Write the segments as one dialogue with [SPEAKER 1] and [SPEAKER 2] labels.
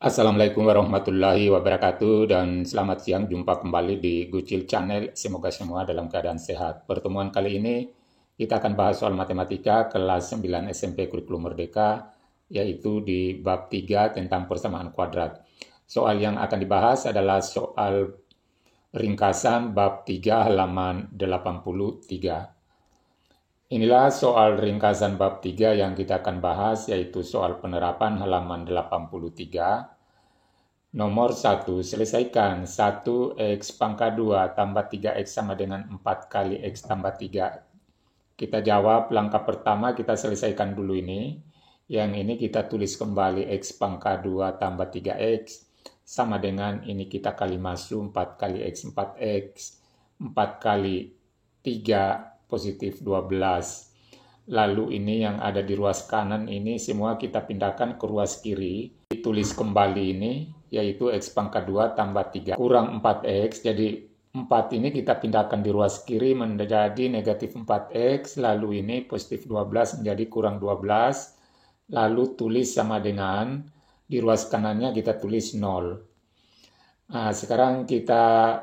[SPEAKER 1] Assalamualaikum warahmatullahi wabarakatuh dan selamat siang, jumpa kembali di Gucil Channel. Semoga semua dalam keadaan sehat. Pertemuan kali ini kita akan bahas soal matematika kelas 9 SMP Kurikulum Merdeka, yaitu di bab 3 tentang persamaan kuadrat. Soal yang akan dibahas adalah soal ringkasan bab 3 halaman 83. Inilah soal ringkasan bab 3 yang kita akan bahas, yaitu soal penerapan halaman 83. Nomor 1, selesaikan 1x pangkat 2 tambah 3x sama dengan 4 kali x tambah 3. Kita jawab langkah pertama, kita selesaikan dulu ini. Yang ini kita tulis kembali x pangkat 2 tambah 3x sama dengan ini kita kali masuk 4 kali x 4x. 4 kali 3 positif 12. Lalu ini yang ada di ruas kanan ini semua kita pindahkan ke ruas kiri. Ditulis kembali ini, yaitu x pangkat 2 tambah 3 kurang 4x. Jadi 4 ini kita pindahkan di ruas kiri menjadi negatif 4x. Lalu ini positif 12 menjadi kurang 12. Lalu tulis sama dengan di ruas kanannya kita tulis 0. Nah, sekarang kita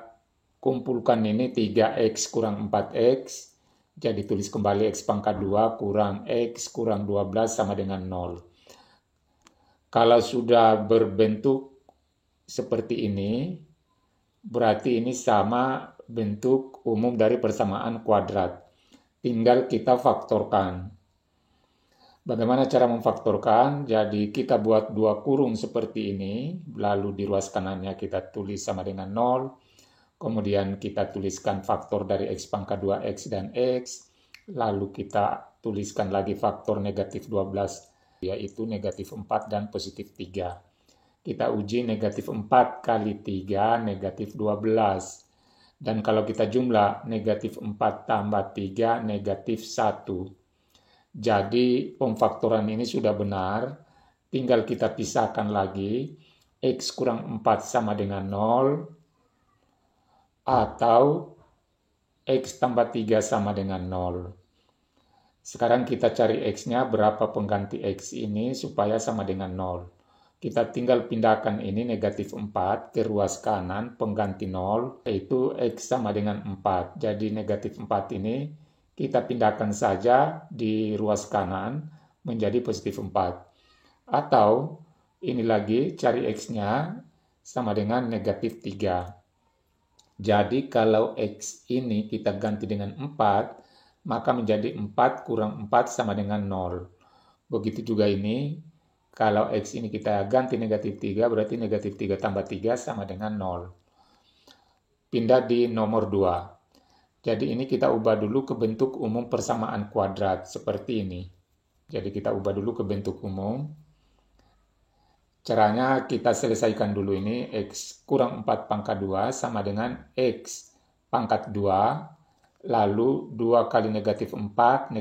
[SPEAKER 1] kumpulkan ini 3x kurang 4x. Jadi tulis kembali x pangkat 2 kurang x kurang 12 sama dengan 0. Kalau sudah berbentuk seperti ini, berarti ini sama bentuk umum dari persamaan kuadrat. Tinggal kita faktorkan. Bagaimana cara memfaktorkan? Jadi kita buat dua kurung seperti ini, lalu di ruas kanannya kita tulis sama dengan 0. Kemudian kita tuliskan faktor dari x pangkat 2x dan x. Lalu kita tuliskan lagi faktor negatif 12, yaitu negatif 4 dan positif 3. Kita uji negatif 4 kali 3, negatif 12. Dan kalau kita jumlah, negatif 4 tambah 3, negatif 1. Jadi pemfaktoran ini sudah benar. Tinggal kita pisahkan lagi. X kurang 4 sama dengan 0. Atau x tambah 3 sama dengan 0. Sekarang kita cari x-nya, berapa pengganti x ini supaya sama dengan 0. Kita tinggal pindahkan ini negatif 4 ke ruas kanan, pengganti 0, yaitu x sama dengan 4. Jadi negatif 4 ini kita pindahkan saja di ruas kanan menjadi positif 4. Atau ini lagi cari x-nya sama dengan negatif 3. Jadi kalau x ini kita ganti dengan 4, maka menjadi 4 kurang 4 sama dengan 0. Begitu juga ini, kalau x ini kita ganti negatif 3, berarti negatif 3 tambah 3 sama dengan 0. Pindah di nomor 2. Jadi ini kita ubah dulu ke bentuk umum persamaan kuadrat, seperti ini. Jadi kita ubah dulu ke bentuk umum. Caranya kita selesaikan dulu ini, x kurang 4 pangkat 2 sama dengan x pangkat 2, lalu 2 kali negatif 4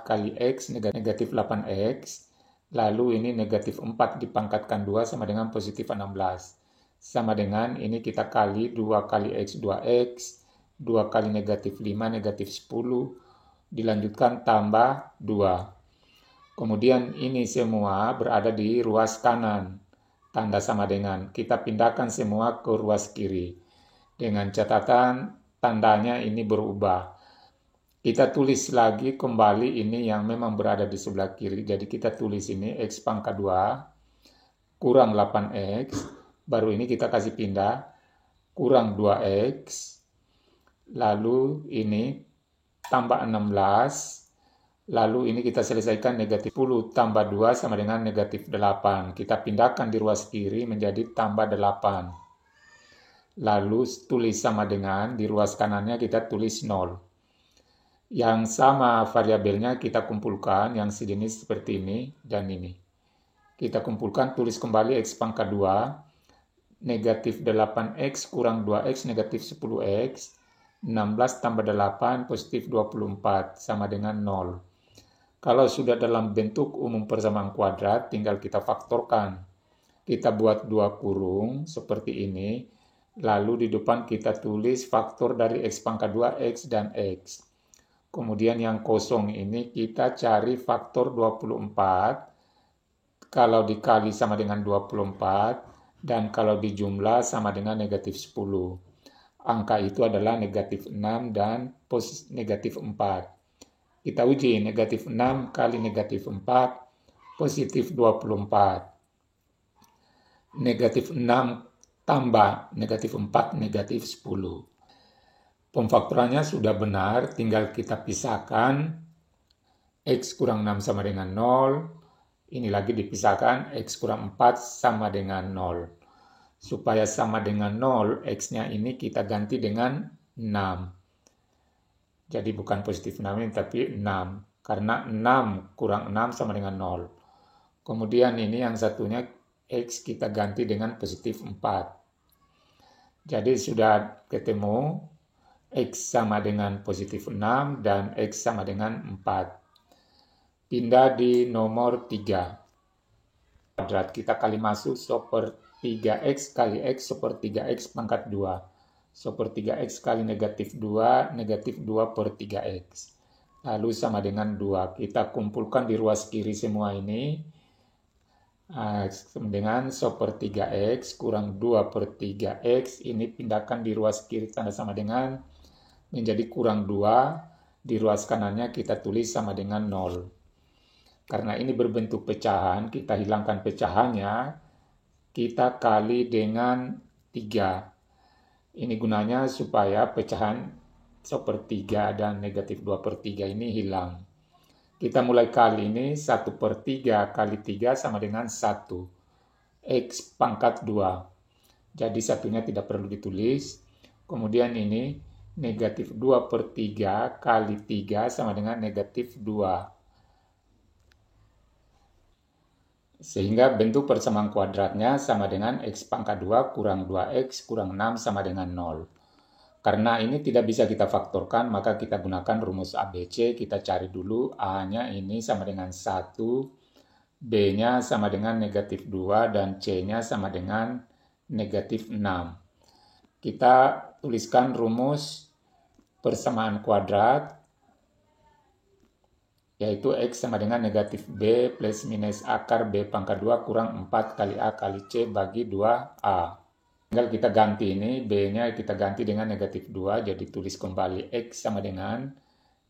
[SPEAKER 1] kali x, negatif 8x, lalu ini negatif 4 dipangkatkan 2 sama dengan positif 16. Sama dengan ini kita kali 2 kali x 2x, 2 kali negatif 5, negatif 10, dilanjutkan tambah 2. Kemudian ini semua berada di ruas kanan. Tanda sama dengan. Kita pindahkan semua ke ruas kiri. Dengan catatan tandanya ini berubah. Kita tulis lagi kembali ini yang memang berada di sebelah kiri. Jadi kita tulis ini x pangkat 2 kurang 8x. Baru ini kita kasih pindah kurang 2x. Lalu ini tambah 16. Lalu ini kita selesaikan negatif 10 tambah 2 sama dengan negatif 8. Kita pindahkan di ruas kiri menjadi tambah 8. Lalu tulis sama dengan di ruas kanannya kita tulis 0. Yang sama variabelnya kita kumpulkan, yang sejenis seperti ini dan ini. Kita kumpulkan, tulis kembali x pangkat 2, negatif 8x kurang 2x, negatif 10x, 16 tambah 8, positif 24, sama dengan 0. Kalau sudah dalam bentuk umum persamaan kuadrat, tinggal kita faktorkan. Kita buat dua kurung seperti ini, lalu di depan kita tulis faktor dari x pangkat 2x dan x. Kemudian yang kosong ini kita cari faktor 24 kalau dikali sama dengan 24, dan kalau dijumlah sama dengan negatif 10. Angka itu adalah negatif 6 dan negatif 4. Kita uji negatif 6 kali negatif 4, positif 24. Negatif 6 tambah negatif 4, negatif 10. Pemfaktorannya sudah benar, tinggal kita pisahkan. X kurang 6 sama dengan 0. Ini lagi dipisahkan, X kurang 4 sama dengan 0. Supaya sama dengan 0, X-nya ini kita ganti dengan 6. Jadi bukan positif 6 ini, tapi 6. Karena 6 kurang 6 sama dengan 0. Kemudian ini yang satunya, X kita ganti dengan positif 4. Jadi sudah ketemu X sama dengan positif 6 dan X sama dengan 4. Pindah di nomor 3. Kuadrat kita kali masuk per 3X kali X per 3X pangkat 2. Per 3X kali negatif 2, negatif 2 per 3X. Lalu sama dengan 2. Kita kumpulkan di ruas kiri semua ini. Dengan per 3X kurang 2 per 3X. Ini pindahkan di ruas kiri tanda sama dengan menjadi kurang 2. Di ruas kanannya kita tulis sama dengan 0. Karena ini berbentuk pecahan, kita hilangkan pecahannya, kita kali dengan 3. Ini gunanya supaya pecahan per 3 dan negatif 2 per 3 ini hilang. Kita mulai kali ini, 1 per 3 kali 3 sama dengan 1. X pangkat 2. Jadi satunya tidak perlu ditulis. Kemudian ini negatif 2 per 3 kali 3 sama dengan negatif 2. Sehingga bentuk persamaan kuadratnya sama dengan X pangkat 2 kurang 2X kurang 6 sama dengan 0. Karena ini tidak bisa kita faktorkan, maka kita gunakan rumus ABC. Kita cari dulu A-nya ini sama dengan 1, B-nya sama dengan negatif 2, dan C-nya sama dengan negatif 6. Kita tuliskan rumus persamaan kuadrat, yaitu X sama dengan negatif B plus minus akar B pangkat 2 kurang 4 kali A kali C bagi 2A. Tinggal kita ganti ini, B-nya kita ganti dengan negatif 2, jadi tulis kembali X sama dengan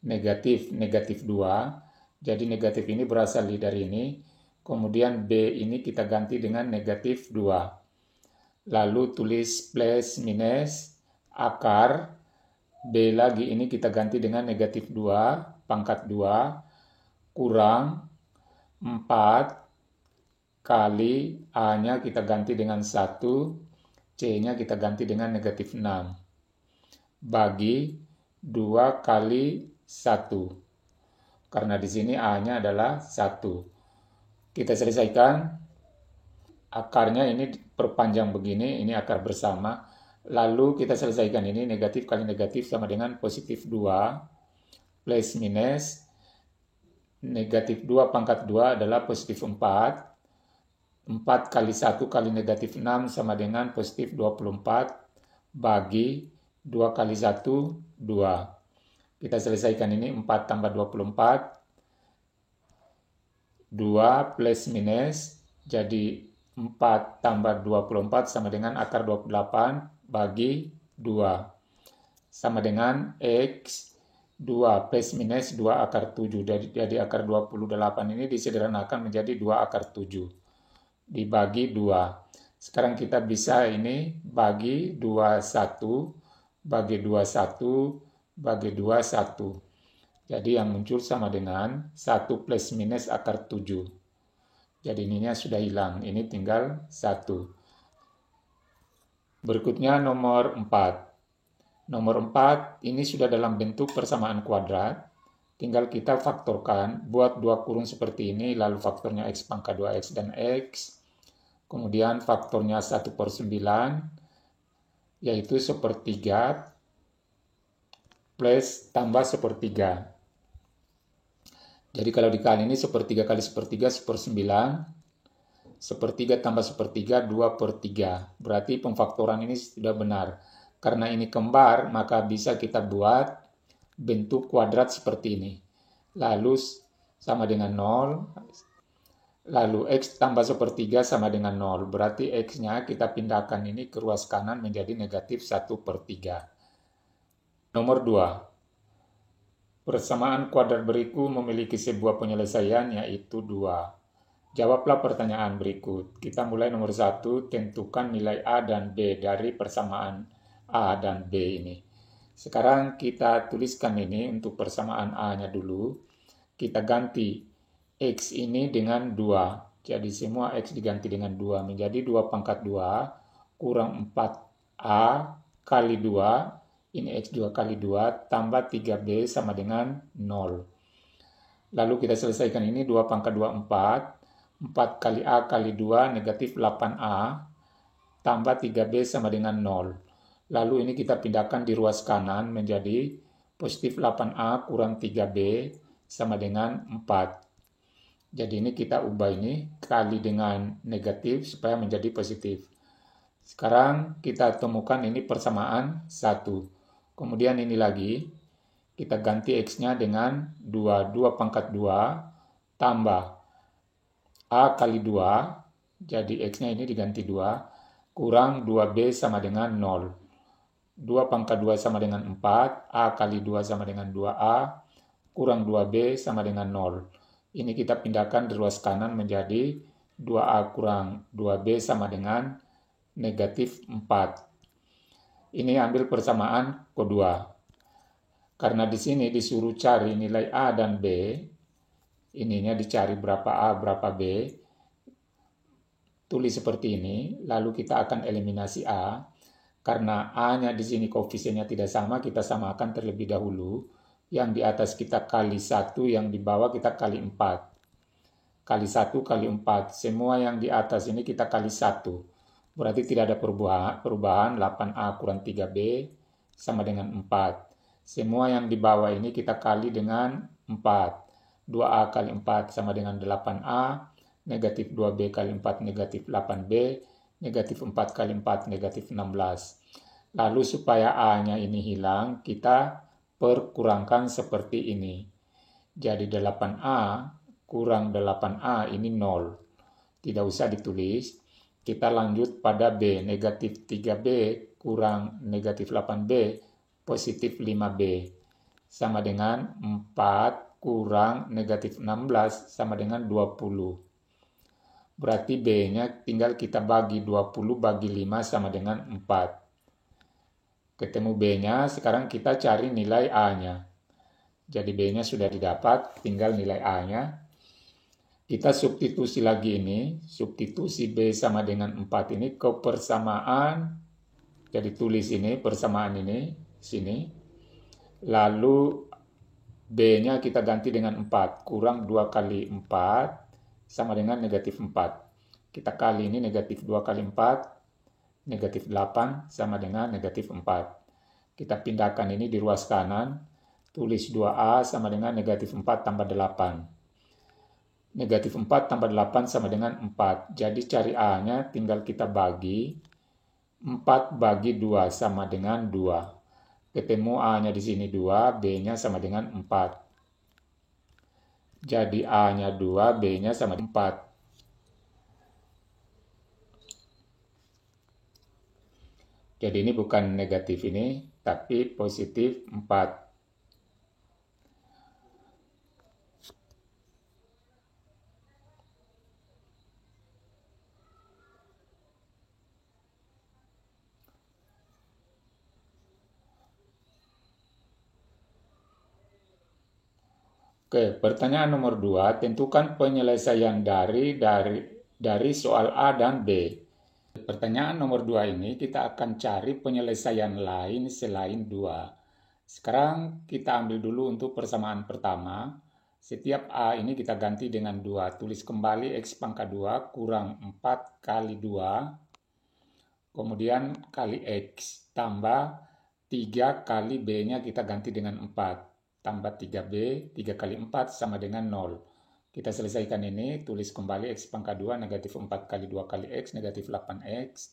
[SPEAKER 1] negatif 2. Jadi negatif ini berasal dari ini, kemudian B ini kita ganti dengan negatif 2. Lalu tulis plus minus akar, B lagi ini kita ganti dengan negatif 2, pangkat 2, kurang 4 kali A-nya kita ganti dengan 1, C-nya kita ganti dengan negatif 6. Bagi 2 kali 1. Karena di sini A-nya adalah 1. Kita selesaikan. Akarnya ini perpanjang begini, ini akar bersama. Lalu kita selesaikan ini, negatif kali negatif sama dengan positif 2. Plus minus. Negatif 2 pangkat 2 adalah positif 4. 4 kali 1 kali negatif 6 sama dengan positif 24 bagi 2 kali 1, 2. Kita selesaikan ini, 4 tambah 24, 2 plus minus, jadi 4 tambah 24 sama dengan akar 28 bagi 2. Sama dengan X, 2 plus minus 2 akar 7. Jadi akar 28 ini disederhanakan menjadi 2 akar 7. Dibagi 2. Sekarang kita bisa ini bagi 21, bagi 21, bagi 21. Jadi yang muncul sama dengan 1 plus minus akar 7. Jadi ininya sudah hilang, ini tinggal 1. Berikutnya nomor 4. Nomor 4 ini sudah dalam bentuk persamaan kuadrat. Tinggal kita faktorkan, buat 2 kurung seperti ini, lalu faktornya X pangkat 2X dan X. Kemudian faktornya 1 per 9, yaitu sepertiga, plus tambah sepertiga. Jadi kalau dikali ini sepertiga kali sepertiga, 1/9. Sepertiga tambah sepertiga, 2 per 3. Berarti pemfaktoran ini sudah benar. Karena ini kembar, maka bisa kita buat bentuk kuadrat seperti ini. Lalu sama dengan 0. Lalu X tambah sepertiga sama dengan 0. Berarti X-nya kita pindahkan ini ke ruas kanan menjadi negatif 1/3. Nomor 2. Persamaan kuadrat berikut memiliki sebuah penyelesaian yaitu 2. Jawablah pertanyaan berikut. Kita mulai nomor 1, tentukan nilai A dan B dari persamaan A dan B ini. Sekarang kita tuliskan ini untuk persamaan A-nya dulu. Kita ganti X ini dengan 2. Jadi semua X diganti dengan 2. Menjadi 2 pangkat 2 kurang 4A kali 2. Ini X 2 kali 2 tambah 3B sama dengan 0. Lalu kita selesaikan ini 2 pangkat 2, 4. 4 kali A kali 2 negatif 8A tambah 3B sama dengan 0. Lalu ini kita pindahkan di ruas kanan menjadi positif 8A kurang 3B sama dengan 4. Jadi ini kita ubah ini kali dengan negatif supaya menjadi positif. Sekarang kita temukan ini persamaan 1. Kemudian ini lagi kita ganti X-nya dengan 2. 2 pangkat 2 tambah A kali 2, jadi X-nya ini diganti 2, kurang 2B sama dengan 0. 2 pangkat 2 sama dengan 4, A kali 2 sama dengan 2A, kurang 2B sama dengan 0. Ini kita pindahkan di ruas kanan menjadi 2A kurang 2B sama dengan negatif 4. Ini ambil persamaan kedua. Karena di sini disuruh cari nilai A dan B, ininya dicari berapa A, berapa B. Tulis seperti ini, lalu kita akan eliminasi A. Karena A-nya di sini koefisiennya tidak sama, kita samakan terlebih dahulu. Yang di atas kita kali 1, yang di bawah kita kali 4. Kali 1 kali 4. Semua yang di atas ini kita kali 1. Berarti tidak ada perubahan 8A kurang 3B sama dengan 4. Semua yang di bawah ini kita kali dengan 4. 2A kali 4 sama dengan 8A, negatif 2B kali 4 negatif 8B, negatif 4 kali 4 negatif 16. Lalu supaya A-nya ini hilang, kita perkurangkan seperti ini. Jadi 8A kurang 8A ini 0. Tidak usah ditulis. Kita lanjut pada B, negatif 3B kurang negatif 8B, positif 5B. Sama dengan 4 kurang negatif 16 sama dengan 20. Berarti B-nya tinggal kita bagi 20 bagi 5 sama dengan 4. Ketemu B-nya, sekarang kita cari nilai A-nya. Jadi B-nya sudah didapat, tinggal nilai A-nya. Kita substitusi lagi ini, substitusi B sama dengan 4 ini ke persamaan. Jadi tulis ini, persamaan ini, sini. Lalu B-nya kita ganti dengan 4, kurang 2 kali 4 sama dengan negatif 4. Kita kali ini negatif 2 kali 4, negatif 8 sama dengan negatif 4. Kita pindahkan ini di ruas kanan, tulis 2A sama dengan negatif 4 tambah 8. Negatif 4 tambah 8 sama dengan 4. Jadi cari A-nya tinggal kita bagi. 4 bagi 2 sama dengan 2. Ketemu A-nya di sini 2, B-nya sama dengan 4. Jadi A-nya 2, B-nya sama dengan 4. Jadi ini bukan negatif ini, tapi positif 4. Oke, pertanyaan nomor 2, tentukan penyelesaian dari soal A dan B. Pertanyaan nomor 2 ini kita akan cari penyelesaian lain selain 2. Sekarang kita ambil dulu untuk persamaan pertama. Setiap A ini kita ganti dengan 2. Tulis kembali X pangkat 2 kurang 4 kali 2. Kemudian kali X tambah 3 kali B-nya kita ganti dengan 4. Tambah 3B, 3 kali 4 sama dengan 0. Kita selesaikan ini, tulis kembali X pangkat 2, negatif 4 kali 2 kali X, negatif 8X.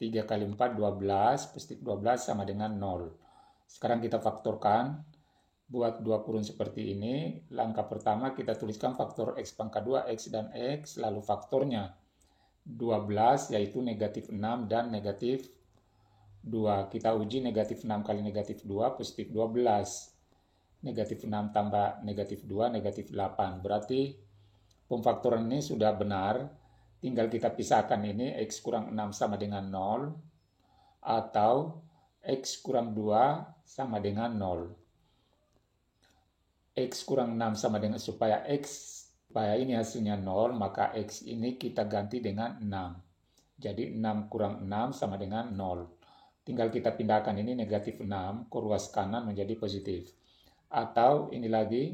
[SPEAKER 1] 3 kali 4, 12, positif 12 sama dengan 0. Sekarang kita faktorkan. Buat dua kurung seperti ini, langkah pertama kita tuliskan faktor X pangkat 2, X dan X, lalu faktornya 12 yaitu negatif 6 dan negatif 2. Kita uji negatif 6 kali negatif 2 positif 12. Negatif 6 tambah negatif 2 negatif 8. Berarti pemfaktoran ini sudah benar. Tinggal kita pisahkan ini X kurang 6 sama dengan 0 atau X kurang 2 sama dengan 0. X kurang 6 sama dengan supaya ini hasilnya 0, maka X ini kita ganti dengan 6. Jadi 6 kurang 6 sama dengan 0. Tinggal kita pindahkan ini negatif 6 ke ruas kanan menjadi positif. Atau ini lagi,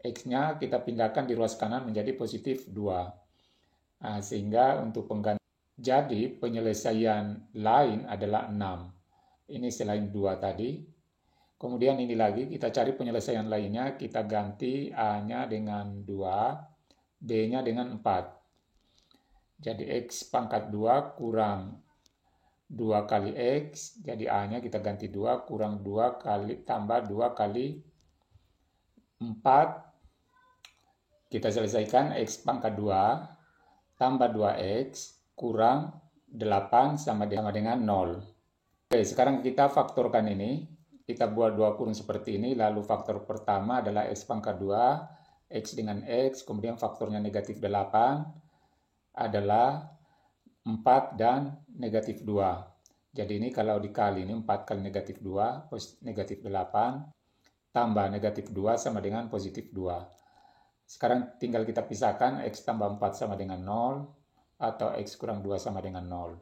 [SPEAKER 1] X-nya kita pindahkan di ruas kanan menjadi positif 2. Nah, sehingga untuk pengganti, jadi penyelesaian lain adalah 6. Ini selain 2 tadi. Kemudian ini lagi, kita cari penyelesaian lainnya, kita ganti A-nya dengan 2, B-nya dengan 4. Jadi X pangkat 2 kurang 2 kali X, jadi A-nya kita ganti 2, kurang 2 kali, tambah 2 kali 4. Kita selesaikan X pangkat 2, tambah 2X, kurang 8 sama dengan 0. Oke, sekarang kita faktorkan ini. Kita buat dua kurung seperti ini, lalu faktor pertama adalah X pangkat 2, X dengan X, kemudian faktornya negatif 8 adalah 4 dan negatif 2. Jadi ini kalau dikali ini 4 kali negatif 2, negatif 8, tambah negatif 2 sama dengan positif 2. Sekarang tinggal kita pisahkan, X tambah 4 sama dengan 0, atau X kurang 2 sama dengan 0.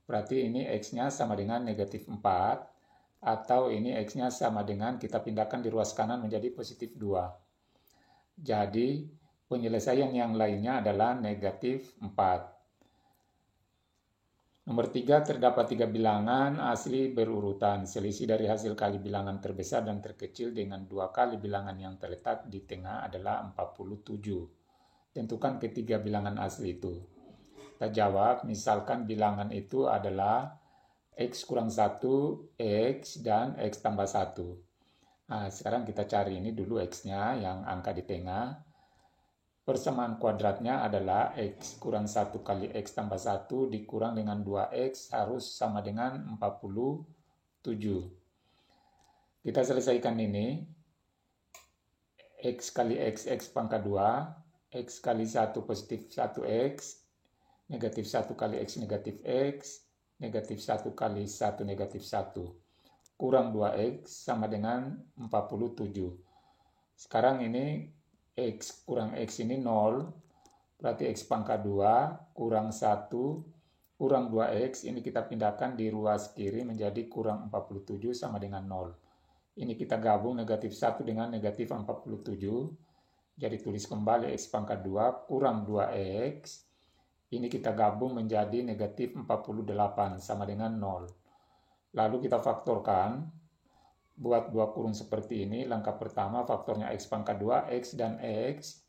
[SPEAKER 1] Berarti ini X-nya sama dengan negatif 4, atau ini X-nya sama dengan kita pindahkan di ruas kanan menjadi positif 2. Jadi penyelesaian yang lainnya adalah negatif 4. Nomor 3, terdapat 3 bilangan asli berurutan. Selisih dari hasil kali bilangan terbesar dan terkecil dengan 2 kali bilangan yang terletak di tengah adalah 47. Tentukan ketiga bilangan asli itu. Kita jawab, misalkan bilangan itu adalah X kurang 1, X, dan X tambah 1. Nah, sekarang kita cari ini dulu X-nya yang angka di tengah. Persamaan kuadratnya adalah X kurang 1 kali X tambah 1 dikurang dengan 2X harus sama dengan 47. Kita selesaikan ini. X kali X, X pangkat 2. X kali 1 positif 1X. Negatif 1 kali X negatif X. Negatif 1 kali 1 negatif 1 kurang 2X sama dengan 47. Sekarang ini X kurang X ini 0, berarti X pangkat 2 kurang 1 kurang 2X, ini kita pindahkan di ruas kiri menjadi kurang 47 sama dengan 0. Ini kita gabung negatif 1 dengan negatif 47, jadi tulis kembali X pangkat 2 kurang 2X. Ini kita gabung menjadi negatif 48 sama dengan 0. Lalu kita faktorkan. Buat dua kurung seperti ini, langkah pertama faktornya X pangkat 2, X dan X.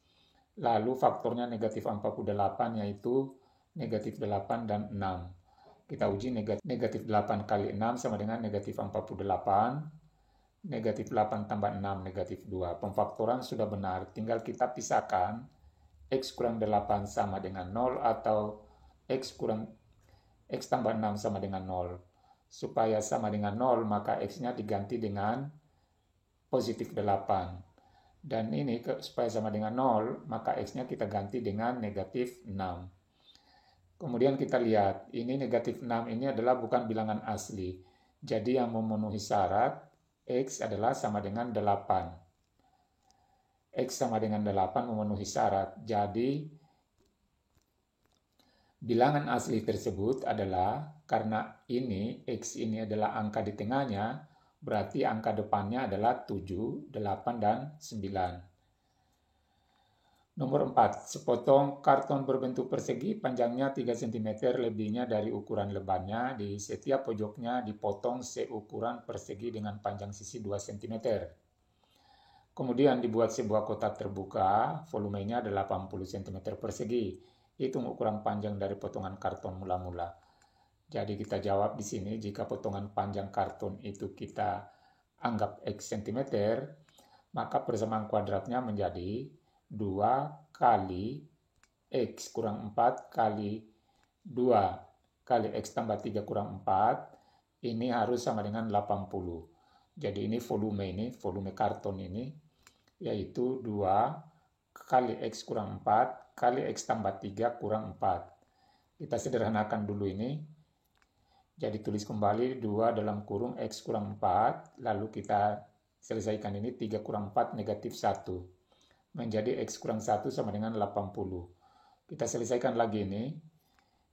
[SPEAKER 1] Lalu faktornya negatif 48 yaitu negatif 8 dan 6. Kita uji negatif 8 kali 6 sama dengan negatif 48. Negatif 8 tambah 6 negatif 2. Pemfaktoran sudah benar, tinggal kita pisahkan. X kurang 8 sama dengan 0 atau X tambah 6 sama dengan 0. Supaya sama dengan 0, maka X-nya diganti dengan positif 8. Dan ini supaya sama dengan 0, maka X-nya kita ganti dengan negatif 6. Kemudian kita lihat, ini negatif 6 ini adalah bukan bilangan asli. Jadi yang memenuhi syarat, X adalah sama dengan 8. X sama dengan 8 memenuhi syarat. Jadi, bilangan asli tersebut adalah, karena ini, X ini adalah angka di tengahnya, berarti angka depannya adalah 7, 8, dan 9. Nomor 4. Sepotong karton berbentuk persegi panjangnya 3 cm lebihnya dari ukuran lebarnya. Di setiap pojoknya dipotong seukuran persegi dengan panjang sisi 2 cm. Kemudian dibuat sebuah kotak terbuka, volumenya 80 cm persegi. Hitung ukuran panjang dari potongan karton mula-mula. Jadi kita jawab di sini, jika potongan panjang karton itu kita anggap X cm, maka persamaan kuadratnya menjadi 2 kali X kurang 4 kali 2 kali X tambah 3 kurang 4, ini harus sama dengan 80. Jadi ini volume karton ini, yaitu 2 kali X kurang 4 kali X tambah 3 kurang 4. Kita sederhanakan dulu ini. Jadi tulis kembali 2 dalam kurung X kurang 4, lalu kita selesaikan ini 3 kurang 4 negatif 1. Menjadi X kurang 1 sama dengan 80. Kita selesaikan lagi ini.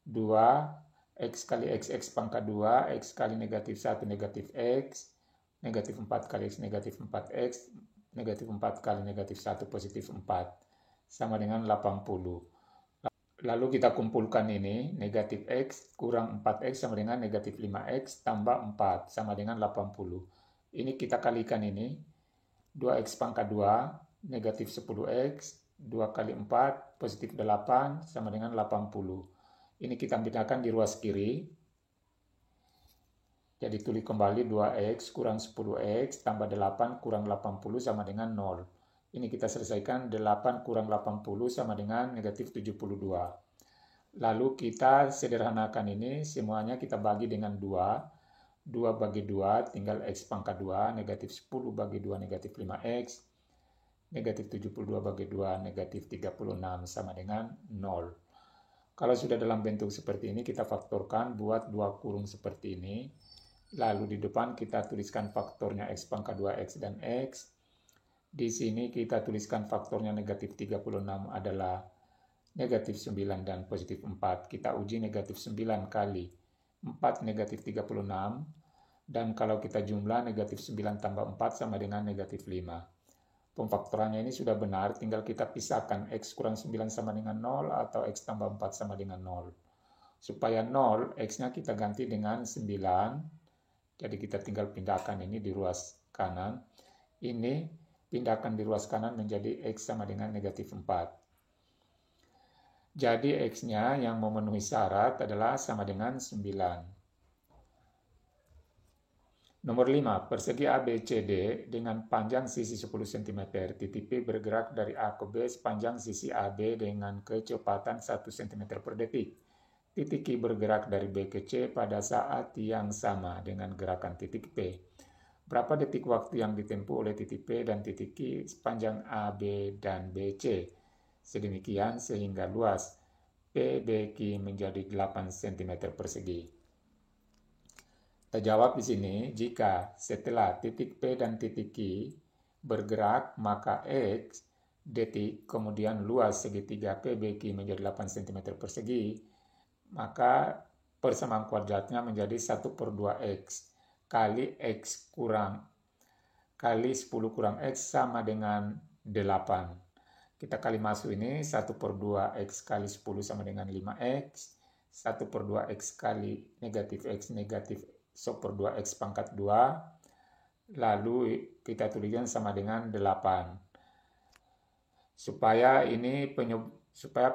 [SPEAKER 1] 2 X kali X pangkat 2, X kali negatif 1 negatif X, negatif 4 kali X negatif 4X, negatif 4 kali negatif 1 positif 4, sama dengan 80. Lalu kita kumpulkan ini, negatif X kurang 4X sama dengan negatif 5X tambah 4, sama dengan 80. Ini kita kalikan ini, 2X pangkat 2, negatif 10X, 2 kali 4, positif 8, sama dengan 80. Ini kita pindahkan di ruas kiri. Jadi tulis kembali 2X kurang 10X tambah 8 kurang 80 sama dengan 0. Ini kita selesaikan, 8 kurang 80 sama dengan negatif 72. Lalu kita sederhanakan ini, semuanya kita bagi dengan 2. 2 bagi 2 tinggal X pangkat 2, negatif 10 bagi 2 negatif 5X, negatif 72 bagi 2 negatif 36 sama dengan 0. Kalau sudah dalam bentuk seperti ini, kita faktorkan, buat 2 kurung seperti ini. Lalu di depan kita tuliskan faktornya X pangkat 2X dan X. Di sini kita tuliskan faktornya negatif 36 adalah negatif 9 dan positif 4. Kita uji negatif 9 kali 4 negatif 36. Dan kalau kita jumlah negatif 9 tambah 4 sama dengan negatif 5. Pemfaktorannya ini sudah benar, tinggal kita pisahkan X kurang 9 sama dengan 0 atau X tambah 4 sama dengan 0. Supaya 0, X-nya kita ganti dengan 9. Jadi kita tinggal pindahkan ini di ruas kanan. Ini pindahkan di ruas kanan menjadi X sama dengan negatif 4. Jadi X-nya yang memenuhi syarat adalah sama dengan 9. Nomor 5, persegi ABCD dengan panjang sisi 10 cm, titik P bergerak dari A ke B sepanjang sisi AB dengan kecepatan 1 cm per detik. Titik Q bergerak dari B ke C pada saat yang sama dengan gerakan titik P. Berapa detik waktu yang ditempuh oleh titik P dan titik Q sepanjang AB dan BC? Sedemikian sehingga luas PBQ menjadi 8 cm persegi. Kita jawab di sini, jika setelah titik P dan titik Q bergerak, maka X detik, kemudian luas segitiga PBQ menjadi 8 cm persegi, maka persamaan kuadratnya menjadi 1/2X kali X kurang kali 10 kurang X sama dengan 8. Kita kali masuk ini, 1/2X kali 10 sama dengan 5X, 1/2X kali negatif X negatif 1/2X pangkat 2, lalu kita tuliskan sama dengan 8. Supaya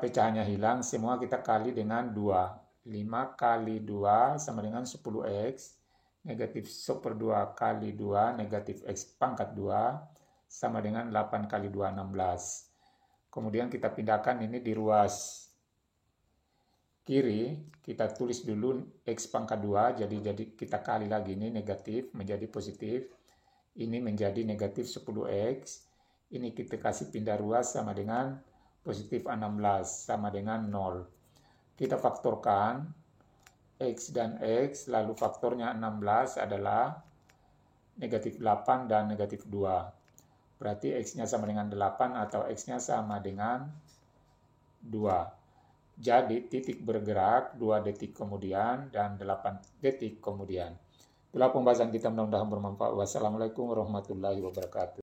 [SPEAKER 1] pecahannya hilang, semua kita kali dengan 2. 5 kali 2 sama dengan 10X, negatif 1/2 kali 2 negatif X pangkat 2 sama dengan 8 kali 2, 16. Kemudian kita pindahkan ini di ruas kiri, kita tulis dulu X pangkat 2, jadi kita kali lagi ini negatif menjadi positif, ini menjadi negatif 10X, ini kita kasih pindah ruas sama dengan positif 16 sama dengan 0. Kita faktorkan X dan X, lalu faktornya 16 adalah negatif 8 dan negatif 2. Berarti X-nya sama dengan 8 atau X-nya sama dengan 2. Jadi titik bergerak 2 detik kemudian dan 8 detik kemudian. Itulah pembahasan kita, mudah-mudahan bermanfaat. Wassalamualaikum warahmatullahi wabarakatuh.